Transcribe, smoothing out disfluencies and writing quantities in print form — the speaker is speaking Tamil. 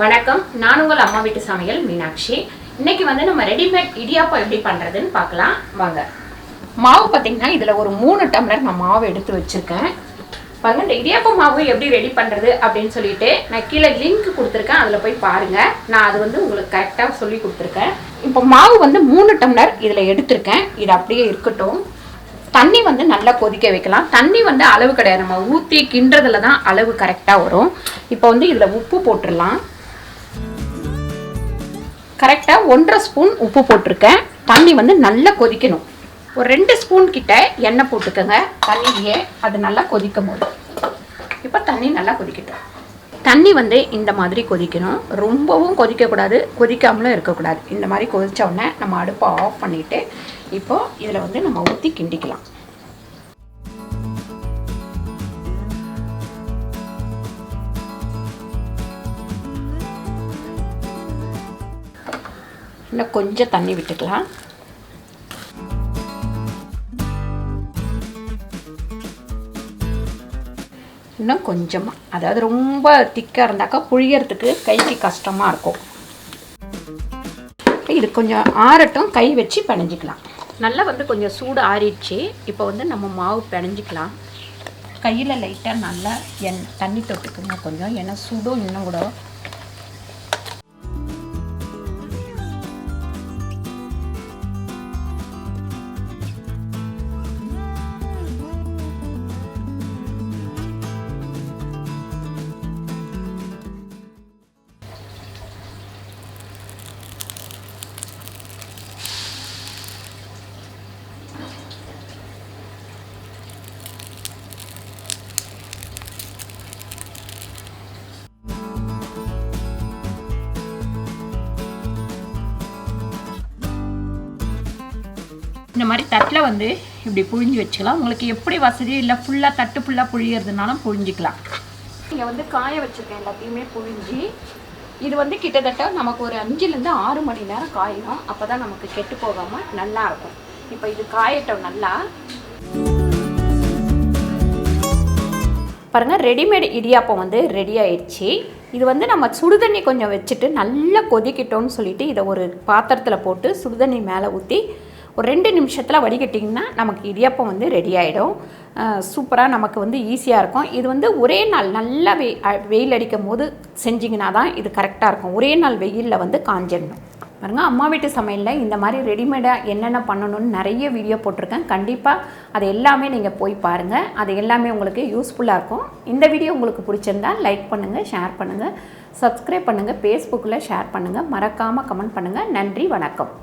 வணக்கம், நான் உங்கள் அம்மா வீட்டு சமையல் மீனாட்சி. இன்னைக்கு வந்து நம்ம ரெடிமேட் இடியாப்பம் எப்படி பண்ணுறதுன்னு பார்க்கலாம் வாங்க. மாவு பார்த்தீங்கன்னா இதில் ஒரு 3 டம்ளர் நான் மாவு எடுத்து வச்சுருக்கேன். பாருங்கள், இந்த இடியாப்ப மாவு எப்படி ரெடி பண்ணுறது அப்படின்னு சொல்லிட்டு நான் கீழே லிங்க் கொடுத்துருக்கேன், அதில் போய் பாருங்கள். நான் அது வந்து உங்களுக்கு கரெக்டாக சொல்லி கொடுத்துருக்கேன். இப்போ மாவு வந்து 3 டம்ளர் இதில் எடுத்திருக்கேன். இது அப்படியே இருக்கட்டும். தண்ணி வந்து நல்லா கொதிக்க வைக்கலாம். தண்ணி வந்து அளவு கிடையாது, நம்ம ஊற்றி கிண்டுறதுல தான் அளவு கரெக்டாக வரும். இப்போ வந்து இதில் உப்பு போட்டுடலாம். கரெக்டாக 1.5 ஸ்பூன் உப்பு போட்டிருக்கேன். தண்ணி வந்து நல்லா கொதிக்கணும். ஒரு 2 ஸ்பூன் கிட்ட எண்ணெய் போட்டுக்கோங்க தண்ணியே, அது நல்லா கொதிக்கும் போது. இப்போ தண்ணி நல்லா கொதிக்கட்டும். தண்ணி வந்து இந்த மாதிரி கொதிக்கணும், ரொம்பவும் கொதிக்கக்கூடாது, கொதிக்காமலும் இருக்கக்கூடாது. இந்த மாதிரி கொதித்த உடனே நம்ம அடுப்பை ஆஃப் பண்ணிவிட்டு இப்போது இதில் வந்து நம்ம ஊற்றி கிண்டிக்கலாம். இன்னும் கொஞ்சம் தண்ணி விட்டுக்கலாம். இன்னும் கொஞ்சமாக, அதாவது ரொம்ப திக்காக இருந்தாக்கா புழியறதுக்கு கைக்கு கஷ்டமாக இருக்கும். இது கொஞ்சம் ஆறட்டும், கை வச்சு பிணைஞ்சிக்கலாம். நல்லா வந்து கொஞ்சம் சூடு ஆறிடுச்சு. இப்போ வந்து நம்ம மாவு பிணைஞ்சிக்கலாம். கையில் லைட்டாக நல்லா தண்ணி தொட்டுக்குங்க கொஞ்சம், ஏன்னா சுடும் இன்னும் கூட. இந்த மாதிரி தட்டில் வந்து இப்படி புழிஞ்சு வச்சுக்கலாம். உங்களுக்கு எப்படி வசதி இல்லை, ஃபுல்லாக தட்டு ஃபுல்லாக புழியறதுனாலும் புழிஞ்சிக்கலாம். இங்கே வந்து காய வச்சுருக்கேன் எல்லாத்தையுமே புழிஞ்சி. இது வந்து கிட்டத்தட்ட நமக்கு ஒரு 5லேருந்து 6 மணி நேரம் காயணும். அப்போ தான் நமக்கு கெட்டு போகாமல் நல்லா இருக்கும். இப்போ இது காயட்டும் நல்லா. பாருங்கள், ரெடிமேட் இடியாப்பம் வந்து ரெடி ஆயிடுச்சு. இது வந்து நம்ம சுடுதண்ணி கொஞ்சம் வச்சுட்டு நல்லா கொதிக்கிட்டோன்னு சொல்லிவிட்டு இதை ஒரு பாத்திரத்தில் போட்டு சுடுதண்ணி மேலே ஊற்றி ஒரு 2 நிமிஷத்தில் வடிகட்டிங்கன்னா நமக்கு இடியாப்பம் வந்து ரெடி ஆகிடும். சூப்பராக நமக்கு வந்து ஈஸியாக இருக்கும். இது வந்து ஒரே நாள் நல்லா வெயில் அடிக்கும் போது செஞ்சிங்கன்னா தான் இது கரெக்டாக இருக்கும். ஒரே நாள் வெயிலில் வந்து காஞ்சிடணும். பாருங்கள், அம்மா வீட்டு சமையலில் இந்த மாதிரி ரெடிமேடாக என்னென்ன பண்ணணும்னு நிறைய வீடியோ போட்டிருக்கேன். கண்டிப்பாக அது எல்லாமே நீங்கள் போய் பாருங்கள். அது எல்லாமே உங்களுக்கு யூஸ்ஃபுல்லாக இருக்கும். இந்த வீடியோ உங்களுக்கு பிடிச்சிருந்தால் லைக் பண்ணுங்கள், ஷேர் பண்ணுங்கள், சப்ஸ்கிரைப் பண்ணுங்கள், ஃபேஸ்புக்கில் ஷேர் பண்ணுங்கள், மறக்காமல் கமெண்ட் பண்ணுங்கள். நன்றி, வணக்கம்.